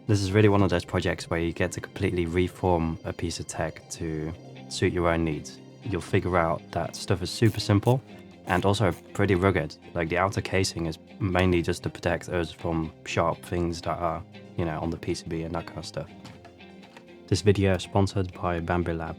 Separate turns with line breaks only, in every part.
This is really one of those projects where you get to completely reform a piece of tech to suit your own needs. You'll figure out that stuff is super simple and also pretty rugged. Like the outer casing is mainly just to protect us from sharp things that are, on the PCB and that kind of stuff. This video is sponsored by Bambi Lab.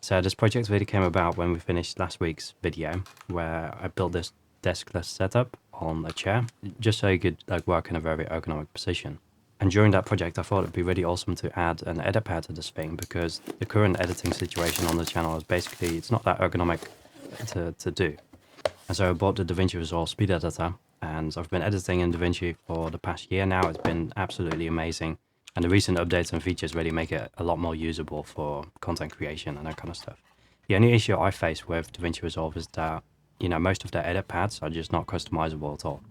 So this project really came about when we finished last week's video, where I built this deskless setup on a chair, just so you could work in a very ergonomic position. And during that project, I thought it'd be really awesome to add an edit pad to this thing, because the current editing situation on the channel is basically, it's not that ergonomic to do. And so I bought the DaVinci Resolve Speed Editor, and I've been editing in DaVinci for the past year now. It's been absolutely amazing. And the recent updates and features really make it a lot more usable for content creation and that kind of stuff. The only issue I face with DaVinci Resolve is that, most of the edit pads are just not customizable at all.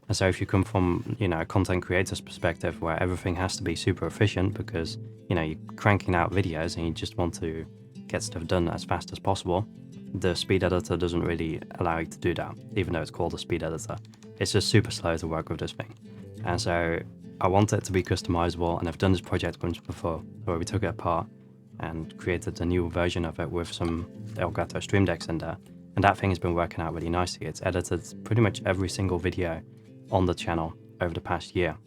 And so if you come from, a content creator's perspective where everything has to be super efficient because, you're cranking out videos and you just want to get stuff done as fast as possible, the speed editor doesn't really allow you to do that, even though it's called a speed editor. It's just super slow to work with this thing. And so I want it to be customizable, and I've done this project once before where we took it apart and created a new version of it with some Elgato Stream Decks in there. And that thing has been working out really nicely. It's edited pretty much every single video on the channel over the past year.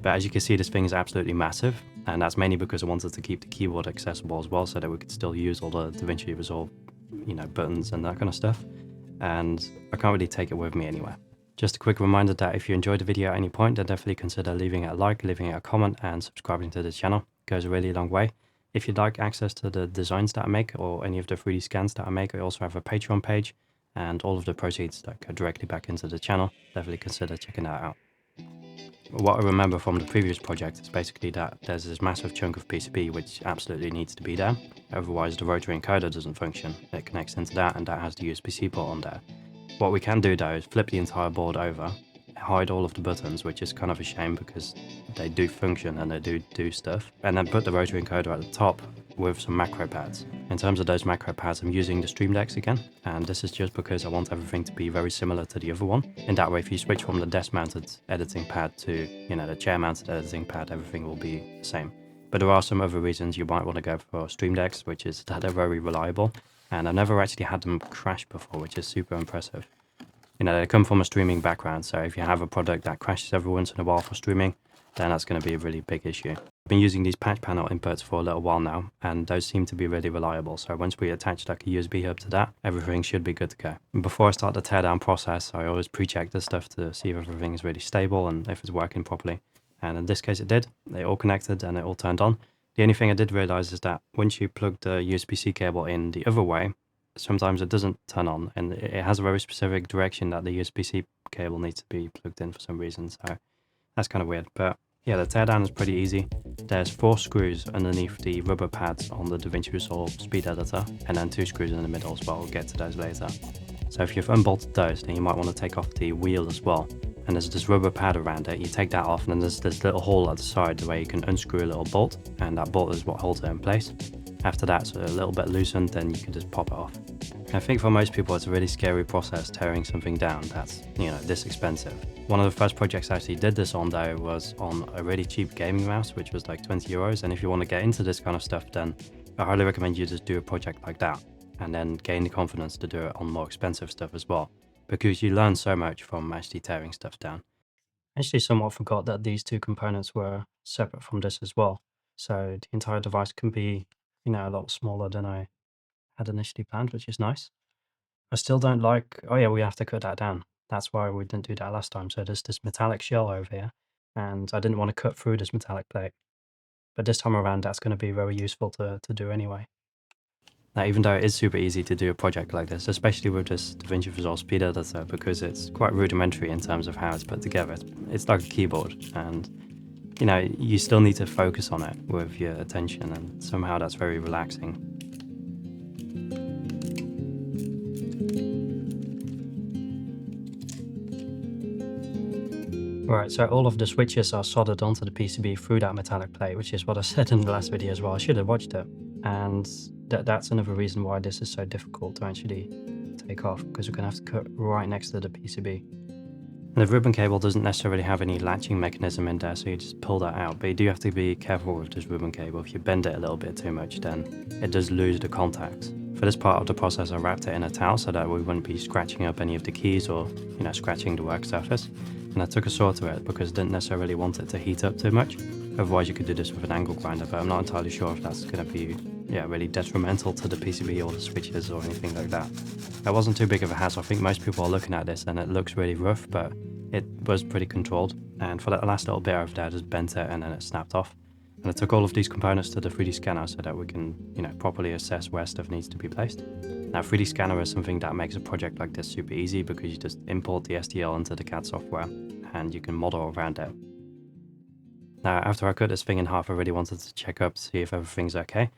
But as you can see, this thing is absolutely massive, and that's mainly because I wanted to keep the keyboard accessible as well so that we could still use all the DaVinci Resolve, buttons and that kind of stuff. And I can't really take it with me anywhere. Just a quick reminder that if you enjoyed the video at any point, then definitely consider leaving it a like, leaving it a comment, and subscribing to the channel. It goes a really long way. If you'd like access to the designs that I make or any of the 3D scans that I make, I also have a Patreon page, and all of the proceeds that go directly back into the channel. Definitely consider checking that out. What I remember from the previous project is basically that there's this massive chunk of PCB which absolutely needs to be there. Otherwise the rotary encoder doesn't function. It connects into that, and that has the USB-C port on there. What we can do though is flip the entire board over, hide all of the buttons, which is kind of a shame because they do function and they do stuff, and then put the rotary encoder at the top with some macro pads. In terms of those macro pads, I'm using the Stream Decks again, and this is just because I want everything to be very similar to the other one. In that way, if you switch from the desk-mounted editing pad to, the chair-mounted editing pad, everything will be the same. But there are some other reasons you might want to go for Stream Decks, which is that they're very reliable, and I've never actually had them crash before, which is super impressive. They come from a streaming background, so if you have a product that crashes every once in a while for streaming, then that's going to be a really big issue. I've been using these patch panel inputs for a little while now, and those seem to be really reliable. So once we attach like a USB hub to that, everything should be good to go. And before I start the teardown process, I always pre-check this stuff to see if everything is really stable and if it's working properly. And in this case it did. They all connected and it all turned on. The only thing I did realize is that once you plug the USB-C cable in the other way, sometimes it doesn't turn on, and it has a very specific direction that the USB-C cable needs to be plugged in for some reason, so that's kind of weird. But yeah, the teardown is pretty easy. There's 4 screws underneath the rubber pads on the DaVinci Resolve Speed Editor, and then 2 screws in the middle as well. We'll get to those later. So if you've unbolted those, then you might want to take off the wheel as well. And there's this rubber pad around it. You take that off, and then there's this little hole at the side where you can unscrew a little bolt, and that bolt is what holds it in place. After that's a little bit loosened, then you can just pop it off. I think for most people it's a really scary process tearing something down that's, this expensive. One of the first projects I actually did this on though was on a really cheap gaming mouse, which was like 20 euros. And if you want to get into this kind of stuff, then I highly recommend you just do a project like that and then gain the confidence to do it on more expensive stuff as well, because you learn so much from actually tearing stuff down. I actually somewhat forgot that these 2 components were separate from this as well. So the entire device can be, a lot smaller than I had initially planned, which is nice. I still don't like, oh yeah, we have to cut that down. That's why we didn't do that last time. So there's this metallic shell over here, and I didn't want to cut through this metallic plate. But this time around, that's going to be very useful to do anyway. Now, even though it is super easy to do a project like this, especially with this DaVinci Resolve Speed Editor, because it's quite rudimentary in terms of how it's put together. It's like a keyboard, and you still need to focus on it with your attention, and somehow that's very relaxing. Right, so all of the switches are soldered onto the PCB through that metallic plate, which is what I said in the last video as well. I should have watched it. And that's another reason why this is so difficult to actually take off because we're going to have to cut right next to the PCB. And the ribbon cable doesn't necessarily have any latching mechanism in there, so you just pull that out. But you do have to be careful with this ribbon cable. If you bend it a little bit too much, then it does lose the contacts. For this part of the process, I wrapped it in a towel so that we wouldn't be scratching up any of the keys or, scratching the work surface. And I took a saw to it because I didn't necessarily want it to heat up too much. Otherwise, you could do this with an angle grinder, but I'm not entirely sure if that's going to be really detrimental to the PCB or the switches or anything like that. That wasn't too big of a hassle. I think most people are looking at this and it looks really rough, but it was pretty controlled. And for that last little bit over there, I just bent it and then it snapped off. And I took all of these components to the 3D scanner so that we can, properly assess where stuff needs to be placed. Now, 3D scanner is something that makes a project like this super easy because you just import the STL into the CAD software and you can model around it. Now, after I cut this thing in half, I really wanted to check up to see if everything's okay.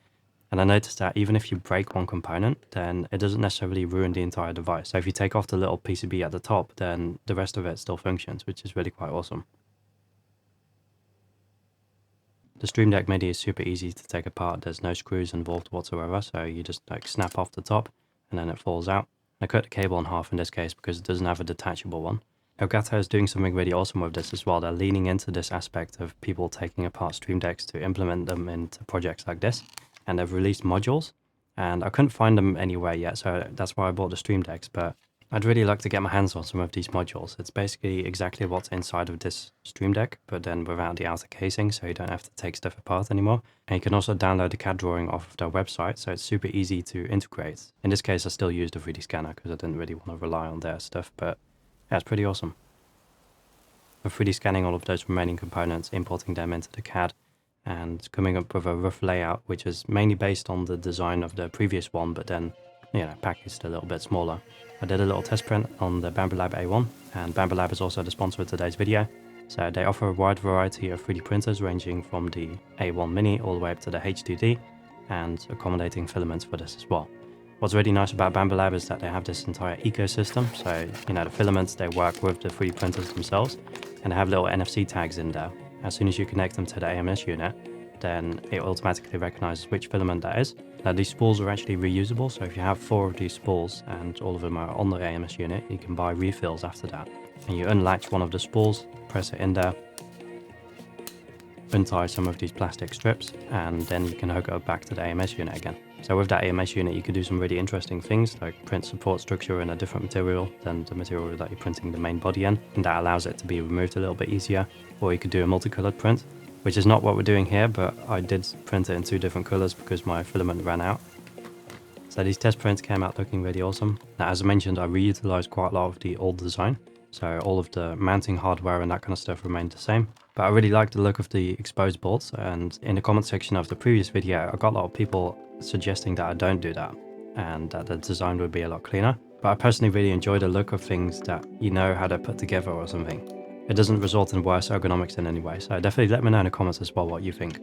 And I noticed that even if you break one component, then it doesn't necessarily ruin the entire device. So if you take off the little PCB at the top, then the rest of it still functions, which is really quite awesome. The Stream Deck MIDI is super easy to take apart. There's no screws involved whatsoever, so you just snap off the top and then it falls out. I cut the cable in half in this case because it doesn't have a detachable one. Elgato is doing something really awesome with this as well. They're leaning into this aspect of people taking apart Stream Decks to implement them into projects like this. And they've released modules, and I couldn't find them anywhere yet, so that's why I bought the Stream Decks, but I'd really like to get my hands on some of these modules. It's basically exactly what's inside of this Stream Deck, but then without the outer casing, so you don't have to take stuff apart anymore. And you can also download the CAD drawing off of their website, so it's super easy to integrate. In this case, I still used the 3D scanner because I didn't really want to rely on their stuff, but yeah, it's pretty awesome. For 3D scanning all of those remaining components, importing them into the CAD, and coming up with a rough layout, which is mainly based on the design of the previous one, but then, packaged a little bit smaller. I did a little test print on the Bambu Lab A1, and Bambu Lab is also the sponsor of today's video. So they offer a wide variety of 3D printers ranging from the A1 Mini all the way up to the H2D, and accommodating filaments for this as well. What's really nice about Bambu Lab is that they have this entire ecosystem, so, the filaments, they work with the 3D printers themselves, and they have little NFC tags in there. As soon as you connect them to the AMS unit, then it automatically recognizes which filament that is. Now, these spools are actually reusable, so if you have 4 of these spools and all of them are on the AMS unit, you can buy refills after that. And you unlatch one of the spools, press it in there, untie some of these plastic strips, and then you can hook it up back to the AMS unit again. So with that AMS unit, you can do some really interesting things, like print support structure in a different material than the material that you're printing the main body in, and that allows it to be removed a little bit easier. Or you could do a multicolored print, which is not what we're doing here, but I did print it in 2 different colors because my filament ran out. So these test prints came out looking really awesome. Now, as I mentioned, I reutilized quite a lot of the old design, so all of the mounting hardware and that kind of stuff remained the same. But I really like the look of the exposed bolts, and in the comment section of the previous video, I got a lot of people suggesting that I don't do that, and that the design would be a lot cleaner. But I personally really enjoy the look of things that you know how to put together or something. It doesn't result in worse ergonomics in any way, so definitely let me know in the comments as well what you think.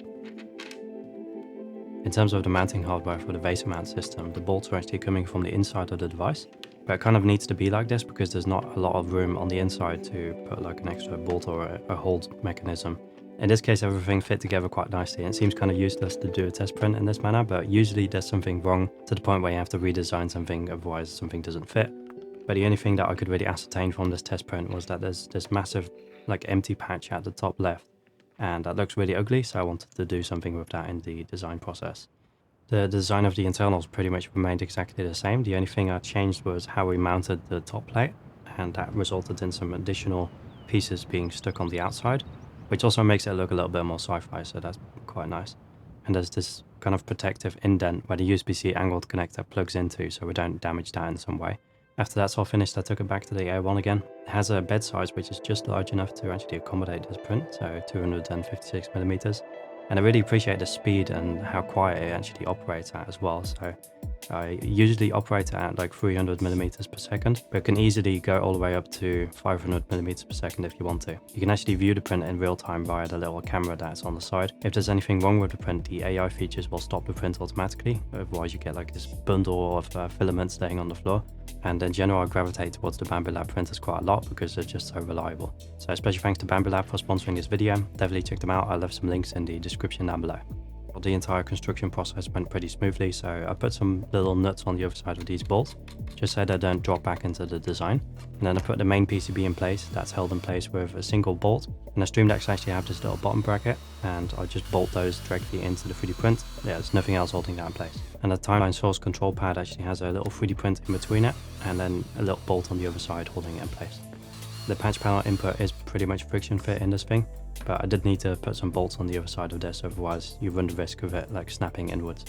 In terms of the mounting hardware for the VESA mount system, the bolts are actually coming from the inside of the device, but it kind of needs to be like this because there's not a lot of room on the inside to put like an extra bolt or a hold mechanism. In this case, everything fit together quite nicely, and it seems kind of useless to do a test print in this manner, but usually there's something wrong to the point where you have to redesign something, otherwise something doesn't fit. But the only thing that I could really ascertain from this test print was that there's this massive empty patch at the top left, and that looks really ugly, so I wanted to do something with that in the design process. The design of the internals pretty much remained exactly the same. The only thing I changed was how we mounted the top plate, and that resulted in some additional pieces being stuck on the outside, which also makes it look a little bit more sci-fi, so that's quite nice. And there's this kind of protective indent where the USB-C angled connector plugs into, so we don't damage that in some way. After that's all finished, I took it back to the A1 again. It has a bed size which is just large enough to actually accommodate this print, so 256mm. And I really appreciate the speed and how quiet it actually operates at as well. So I usually operate at like 300mm per second, but it can easily go all the way up to 500mm per second if you want to. You can actually view the print in real time via the little camera that's on the side. If there's anything wrong with the print, the AI features will stop the print automatically. Otherwise you get like this bundle of filaments staying on the floor. And in general, I gravitate towards the Bambu Lab printers quite a lot because they're just so reliable. So special thanks to Bambu Lab for sponsoring this video. Definitely check them out. I'll leave some links in the description down below. the entire construction process went pretty smoothly, so I put some little nuts on the other side of these bolts, just so they don't drop back into the design. And then I put the main PCB in place, that's held in place with a single bolt. And the Stream Decks actually have this little bottom bracket, and I just bolt those directly into the 3D print. Yeah, there's nothing else holding that in place. And the timeline source control pad actually has a little 3D print in between it, and then a little bolt on the other side holding it in place. The patch panel input is pretty much friction fit in this thing, but I did need to put some bolts on the other side of this, otherwise you run the risk of it like snapping inwards.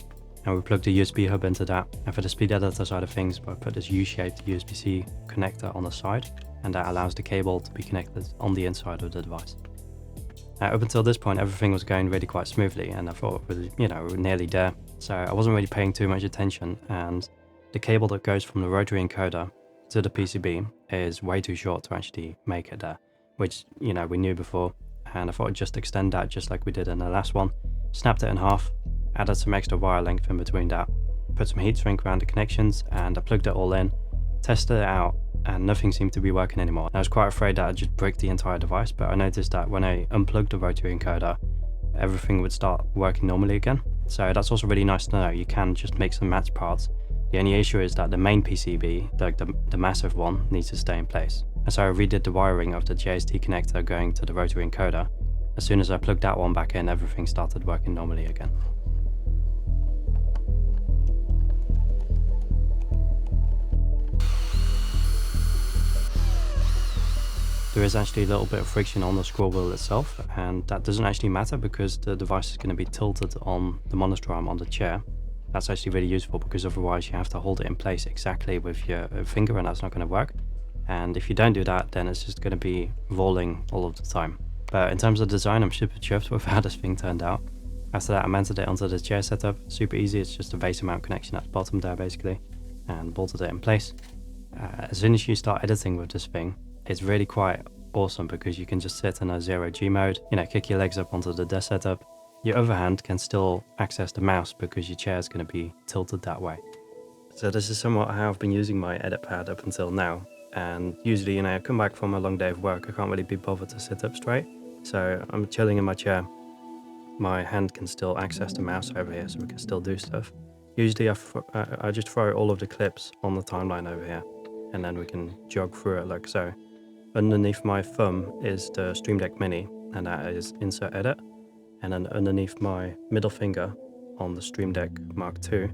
And we plugged the USB hub into that, and for the speed editor side of things, I put this U-shaped USB-C connector on the side, and that allows the cable to be connected on the inside of the device. Up until this point, everything was going really quite smoothly, and I thought we were nearly there, so I wasn't really paying too much attention, and the cable that goes from the rotary encoder to the PCB is way too short to actually make it there, which we knew before, and I thought I'd just extend that just like we did in the last one. Snapped it in half, added some extra wire length in between that, put some heat shrink around the connections, and I plugged it all in, tested it out, and nothing seemed to be working anymore. I was quite afraid that I'd just break the entire device, but I noticed that when I unplugged the rotary encoder, everything would start working normally again. So that's also really nice to know. You can just mix and match parts. The only issue is that the main PCB, like the massive one, needs to stay in place. And so I redid the wiring of the JST connector going to the rotary encoder. As soon as I plugged that one back in, everything started working normally again. There is actually a little bit of friction on the scroll wheel itself, and that doesn't actually matter because the device is going to be tilted on the monitor arm on the chair. That's actually really useful because otherwise you have to hold it in place exactly with your finger, and that's not going to work. And if you don't do that, then it's just going to be rolling all of the time. But in terms of design, I'm super chuffed with how this thing turned out. After that, I mounted it onto the chair setup. Super easy, it's just a base mount connection at the bottom there basically, and bolted it in place. As soon as you start editing with this thing, it's really quite awesome because you can just sit in a 0G mode, kick your legs up onto the desk setup. Your other hand can still access the mouse because your chair is going to be tilted that way. So this is somewhat how I've been using my edit pad up until now. And usually, I come back from a long day of work, I can't really be bothered to sit up straight. So I'm chilling in my chair. My hand can still access the mouse over here, so we can still do stuff. Usually I just throw all of the clips on the timeline over here, and then we can jog through it like so. Underneath my thumb is the Stream Deck Mini, and that is Insert Edit. And then underneath my middle finger on the Stream Deck Mark II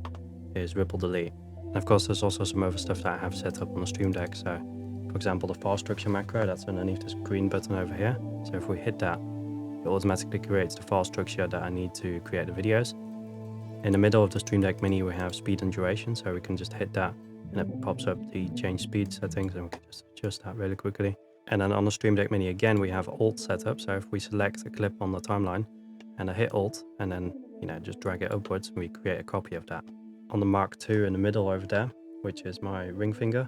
is Ripple Delete. And of course, there's also some other stuff that I have set up on the Stream Deck. So, for example, the file structure macro, that's underneath this green button over here. So if we hit that, it automatically creates the file structure that I need to create the videos. In the middle of the Stream Deck Mini, we have speed and duration, so we can just hit that and it pops up the change speed settings, and we can just adjust that really quickly. And then on the Stream Deck Mini again, we have Alt setup. So if we select a clip on the timeline and I hit Alt and then just drag it upwards, we create a copy of that. On the Mark II in the middle over there, which is my ring finger,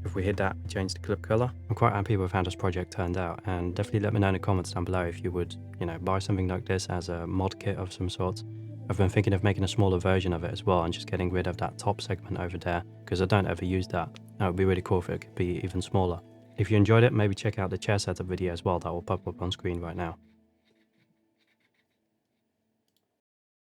if we hit that, we change the clip color. I'm quite happy with how this project turned out, and definitely let me know in the comments down below if you would, buy something like this as a mod kit of some sort. I've been thinking of making a smaller version of it as well and just getting rid of that top segment over there because I don't ever use that. That would be really cool if it could be even smaller. If you enjoyed it, maybe check out the chair setup video as well, that will pop up on screen right now.